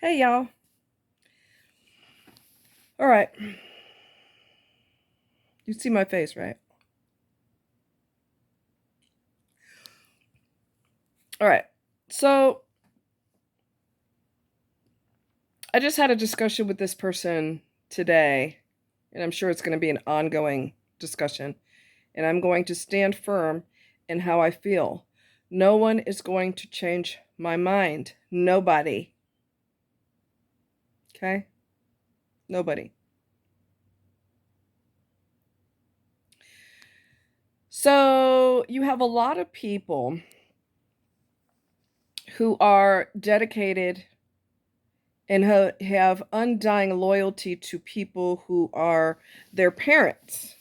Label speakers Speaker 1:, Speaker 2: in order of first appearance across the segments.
Speaker 1: Hey, y'all. All right. You see my face, right? All right. So I just had a discussion with this person today, and I'm sure it's going to be an ongoing discussion. And I'm going to stand firm in how I feel. No one is going to change my mind. Nobody. Okay? Nobody. So you have a lot of people who are dedicated and have undying loyalty to people who are their parents.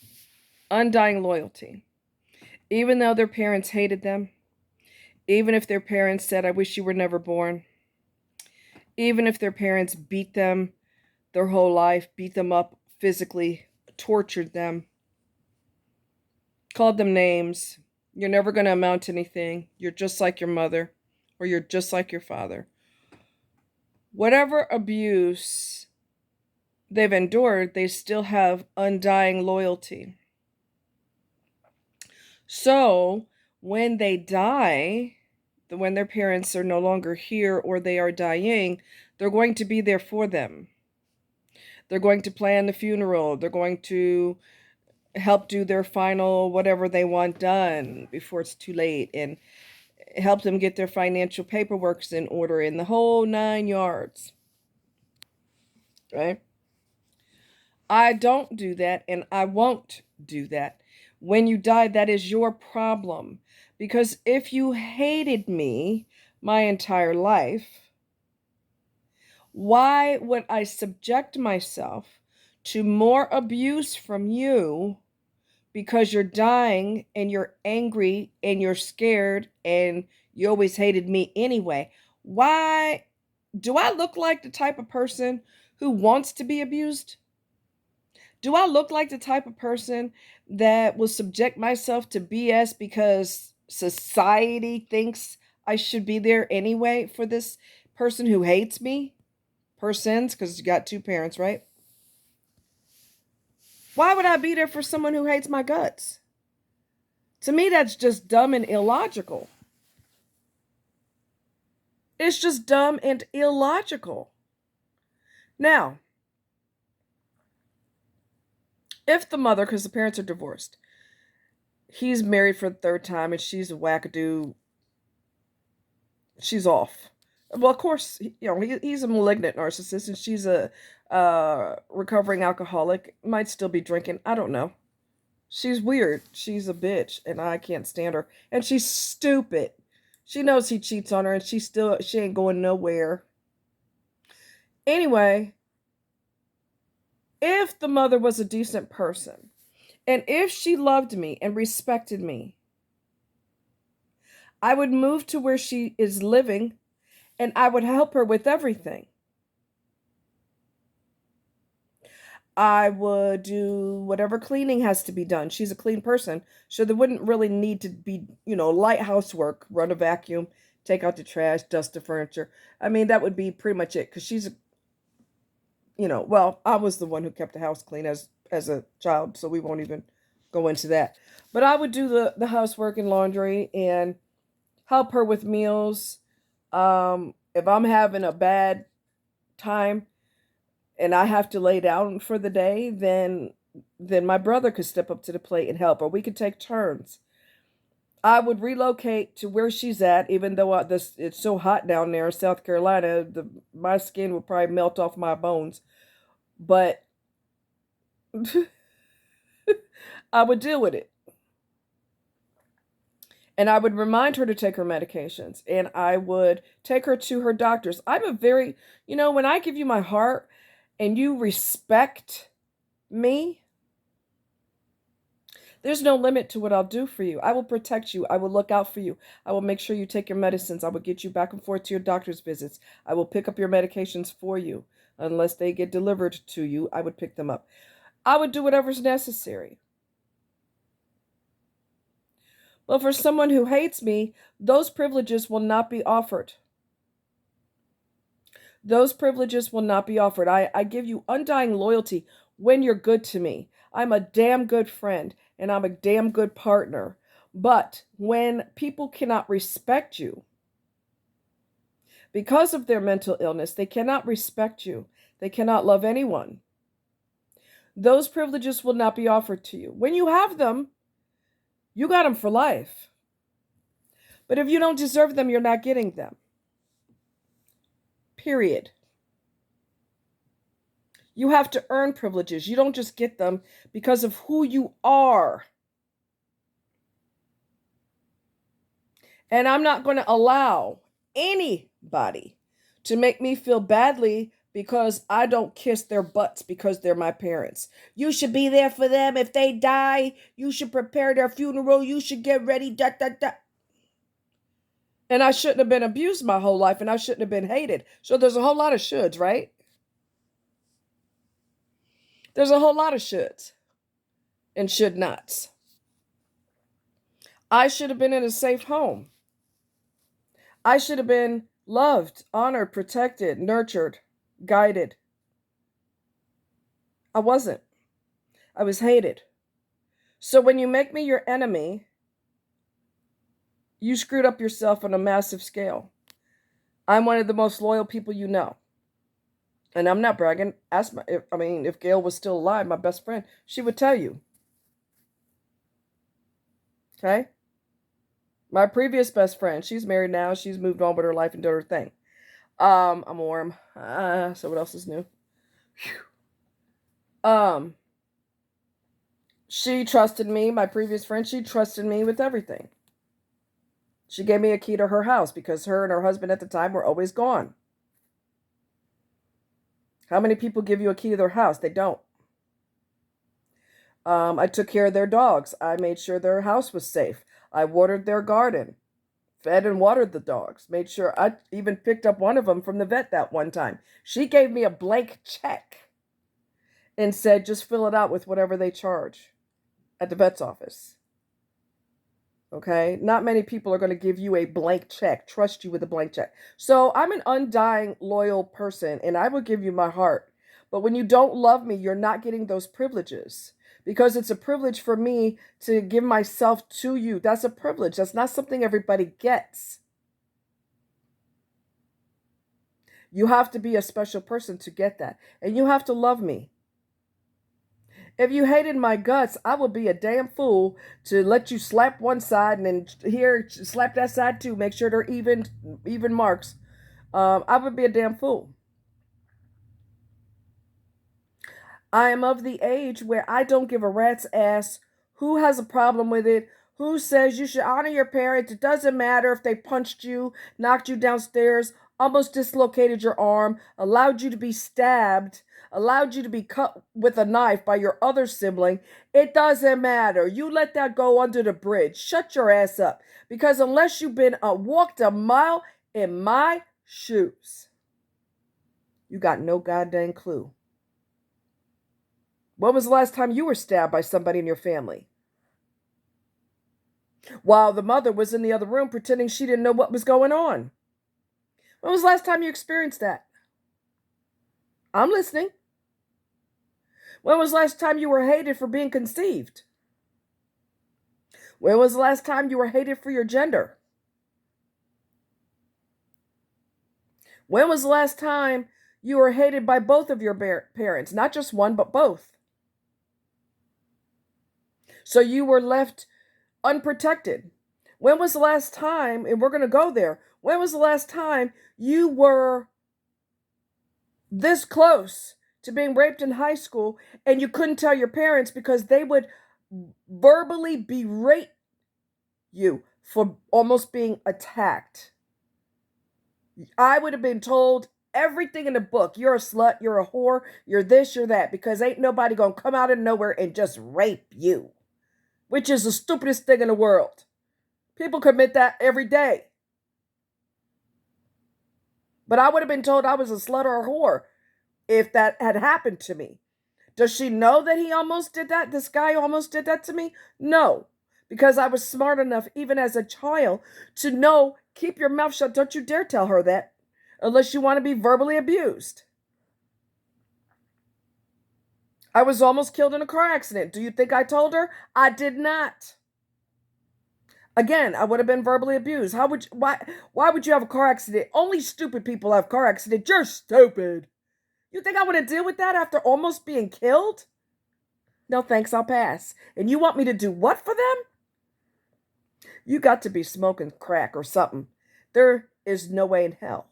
Speaker 1: Undying loyalty. Even though their parents hated them, even if their parents said, I wish you were never born, even if their parents beat them their whole life, beat them up physically, tortured them, called them names, you're never going to amount to anything. You're just like your mother, or you're just like your father. Whatever abuse they've endured, they still have undying loyalty. So when they die, when their parents are no longer here or they are dying, they're going to be there for them. They're going to plan the funeral. They're going to help do their final whatever they want done before it's too late, and help them get their financial paperwork in order in the whole 9 yards. Right? I don't do that, and I won't do that. When you die, that is your problem. Because if you hated me my entire life, why would I subject myself to more abuse from you because you're dying and you're angry and you're scared and you always hated me anyway? Why do I look like the type of person who wants to be abused? Do I look like the type of person that will subject myself to BS because society thinks I should be there anyway for this person who hates me? Persons, because you got two parents, right? Why would I be there for someone who hates my guts? To me, that's just dumb and illogical. It's just dumb and illogical. Now, if the mother, because the parents are divorced, he's married for the third time and she's a wackadoo, she's off. Well, of course, he's a malignant narcissist and she's a recovering alcoholic. Might still be drinking. I don't know. She's weird. She's a bitch, and I can't stand her. And she's stupid. She knows he cheats on her, and she ain't going nowhere. Anyway, if the mother was a decent person, and if she loved me and respected me, I would move to where she is living, and I would help her with everything. I would do whatever cleaning has to be done. She's a clean person, so there wouldn't really need to be, light housework, run a vacuum, take out the trash, dust the furniture. I mean, that would be pretty much it, because well, I was the one who kept the house clean as a child, so we won't even go into that. But I would do the housework and laundry and help her with meals. If I'm having a bad time and I have to lay down for the day, then my brother could step up to the plate and help, or we could take turns. I would relocate to where she's at, even though it's so hot down there in South Carolina, my skin would probably melt off my bones. But I would deal with it. And I would remind her to take her medications. And I would take her to her doctors. When I give you my heart and you respect me, there's no limit to what I'll do for you. I will protect you. I will look out for you. I will make sure you take your medicines. I will get you back and forth to your doctor's visits. I will pick up your medications for you. Unless they get delivered to you, I would pick them up. I would do whatever's necessary. But for someone who hates me, those privileges will not be offered. Those privileges will not be offered. I give you undying loyalty when you're good to me. I'm a damn good friend and I'm a damn good partner. But when people cannot respect you because of their mental illness, they cannot respect you. They cannot love anyone. Those privileges will not be offered to you. When you have them, you got them for life. But if you don't deserve them, you're not getting them. Period. You have to earn privileges. You don't just get them because of who you are. And I'm not going to allow anybody to make me feel badly because I don't kiss their butts because they're my parents. You should be there for them. If they die, you should prepare their funeral. You should get ready. Da, da, da. And I shouldn't have been abused my whole life and I shouldn't have been hated. So there's a whole lot of shoulds, right? There's a whole lot of shoulds and should nots. I should have been in a safe home. I should have been loved, honored, protected, nurtured, guided. I wasn't. I was hated. So when you make me your enemy, you screwed up yourself on a massive scale. I'm one of the most loyal people you know. And I'm not bragging. If Gail was still alive, my best friend, she would tell you. Okay? My previous best friend, she's married now. She's moved on with her life and done her thing. I'm warm. So what else is new? She trusted me, my previous friend, she trusted me with everything. She gave me a key to her house because her and her husband at the time were always gone. How many people give you a key to their house? They don't. I took care of their dogs. I made sure their house was safe. I watered their garden, fed and watered the dogs, made sure I even picked up one of them from the vet that one time. She gave me a blank check and said, just fill it out with whatever they charge at the vet's office. Okay? Not many people are going to give you a blank check, trust you with a blank check. So I'm an undying, loyal person, and I will give you my heart. But when you don't love me, you're not getting those privileges. Because it's a privilege for me to give myself to you. That's a privilege. That's not something everybody gets. You have to be a special person to get that. And you have to love me. If you hated my guts, I would be a damn fool to let you slap one side and then here slap that side too. Make sure they're even marks. I would be a damn fool. I am of the age where I don't give a rat's ass who has a problem with it, who says you should honor your parents. It doesn't matter if they punched you, knocked you downstairs, almost dislocated your arm, allowed you to be stabbed, allowed you to be cut with a knife by your other sibling. It doesn't matter. You let that go under the bridge. Shut your ass up. Because unless you've been walked a mile in my shoes, you got no goddamn clue. When was the last time you were stabbed by somebody in your family? While the mother was in the other room pretending she didn't know what was going on. When was the last time you experienced that? I'm listening. When was the last time you were hated for being conceived? When was the last time you were hated for your gender? When was the last time you were hated by both of your parents? Not just one, but both. So you were left unprotected. When was the last time, and we're going to go there, when was the last time you were this close to being raped in high school and you couldn't tell your parents because they would verbally berate you for almost being attacked? I would have been told everything in the book. You're a slut, you're a whore, you're this, you're that, because ain't nobody going to come out of nowhere and just rape you. Which is the stupidest thing in the world. People commit that every day. But I would have been told I was a slut or a whore if that had happened to me. Does she know that he almost did that? This guy almost did that to me? No. Because I was smart enough, even as a child, to know, keep your mouth shut. Don't you dare tell her that. unless you want to be verbally abused. I was almost killed in a car accident. Do you think I told her? I did not. Again, I would have been verbally abused. Why would you have a car accident? Only stupid people have car accidents. You're stupid. You think I want to deal with that after almost being killed? No thanks, I'll pass. And you want me to do what for them? You got to be smoking crack or something. There is no way in hell.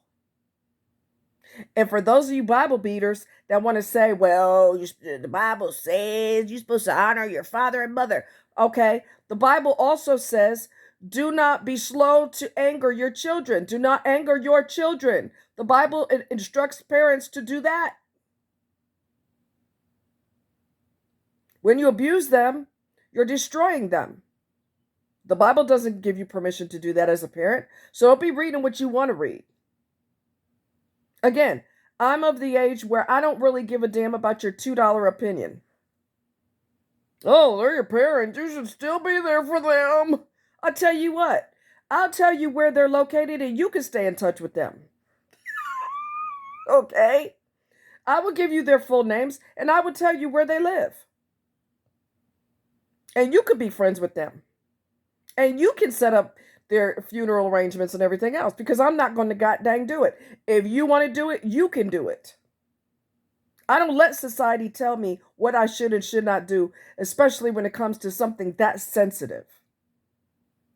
Speaker 1: And for those of you Bible beaters that want to say, well, the Bible says you're supposed to honor your father and mother. Okay, the Bible also says, do not be slow to anger your children. Do not anger your children. The Bible instructs parents to do that. When you abuse them, you're destroying them. The Bible doesn't give you permission to do that as a parent, so don't be reading what you want to read. Again, I'm of the age where I don't really give a damn about your $2 opinion. Oh, they're your parents. You should still be there for them. I'll tell you what. I'll tell you where they're located and you can stay in touch with them. Okay? I will give you their full names and I will tell you where they live. And you could be friends with them. And you can set up their funeral arrangements and everything else because I'm not going to god dang do it. If you want to do it, you can do it. I don't let society tell me what I should and should not do, especially when it comes to something that sensitive.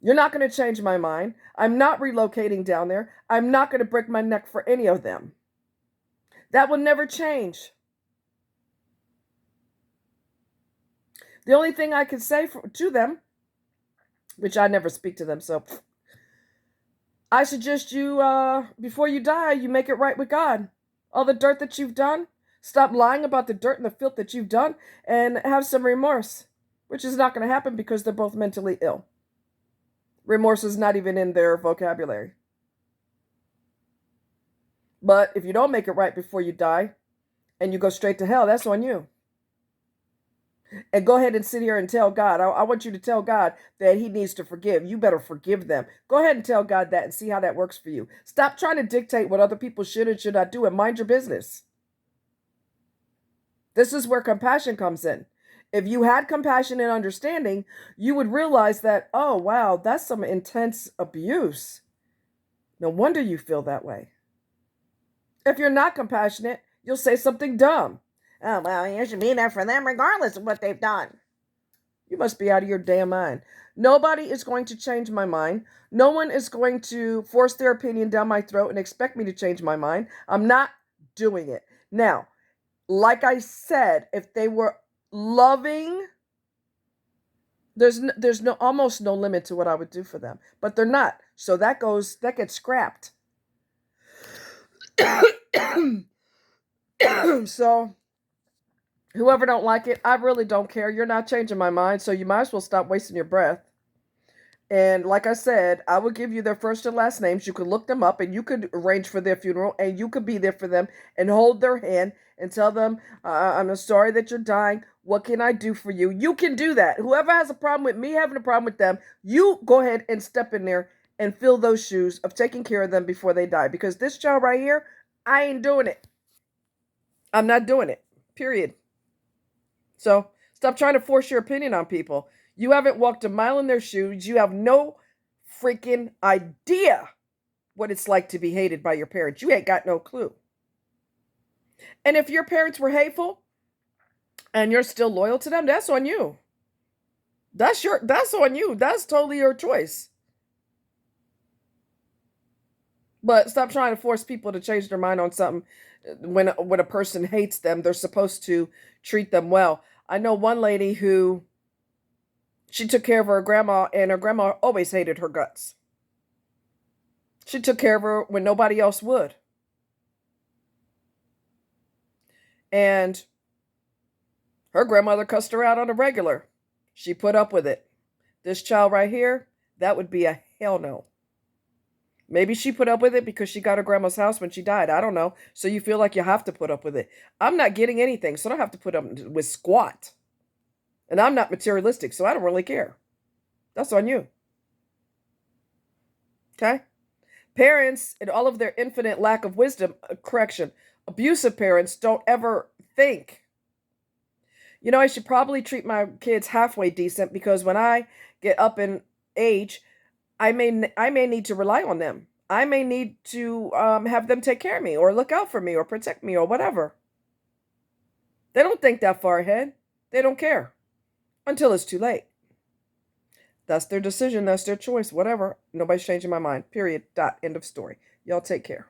Speaker 1: You're not going to change my mind. I'm not relocating down there. I'm not going to break my neck for any of them. That will never change. The only thing I can say to them, which I never speak to them, so I suggest you, before you die, you make it right with God. All the dirt that you've done, stop lying about the dirt and the filth that you've done, and have some remorse, which is not going to happen because they're both mentally ill. Remorse is not even in their vocabulary. But if you don't make it right before you die, and you go straight to hell, that's on you. And go ahead and sit here and tell God. I want you to tell God that he needs to forgive. You better forgive them. Go ahead and tell God that and see how that works for you. Stop trying to dictate what other people should and should not do and mind your business. This is where compassion comes in. If you had compassion and understanding, you would realize that, oh, wow, that's some intense abuse. No wonder you feel that way. If you're not compassionate, you'll say something dumb. Oh, well, you should be there for them regardless of what they've done. You must be out of your damn mind. Nobody is going to change my mind. No one is going to force their opinion down my throat and expect me to change my mind. I'm not doing it. Now, like I said, if they were loving, there's almost no limit to what I would do for them. But they're not. So that gets scrapped. So whoever don't like it, I really don't care. You're not changing my mind, so you might as well stop wasting your breath. And like I said, I will give you their first and last names. You could look them up and you could arrange for their funeral and you could be there for them and hold their hand and tell them, I'm sorry that you're dying. What can I do for you? You can do that. Whoever has a problem with me having a problem with them, you go ahead and step in there and fill those shoes of taking care of them before they die. Because this child right here, I ain't doing it. I'm not doing it. Period. So stop trying to force your opinion on people. You haven't walked a mile in their shoes. You have no freaking idea what it's like to be hated by your parents. You ain't got no clue. And if your parents were hateful and you're still loyal to them, that's on you. That's on you. That's totally your choice. But stop trying to force people to change their mind on something. When a person hates them, they're supposed to treat them well. I know one lady who, she took care of her grandma, and her grandma always hated her guts. She took care of her when nobody else would. And her grandmother cussed her out on a regular. She put up with it. This child right here, that would be a hell no. Maybe she put up with it because she got her grandma's house when she died. I don't know. So you feel like you have to put up with it. I'm not getting anything, so I don't have to put up with squat. And I'm not materialistic, so I don't really care. That's on you. Okay? Parents, in all of their infinite lack of wisdom, abusive parents don't ever think, I should probably treat my kids halfway decent because when I get up in age, I may need to rely on them. I may need to have them take care of me or look out for me or protect me or whatever. They don't think that far ahead. They don't care until it's too late. That's their decision. That's their choice. Whatever. Nobody's changing my mind. Period. Dot. End of story. Y'all take care.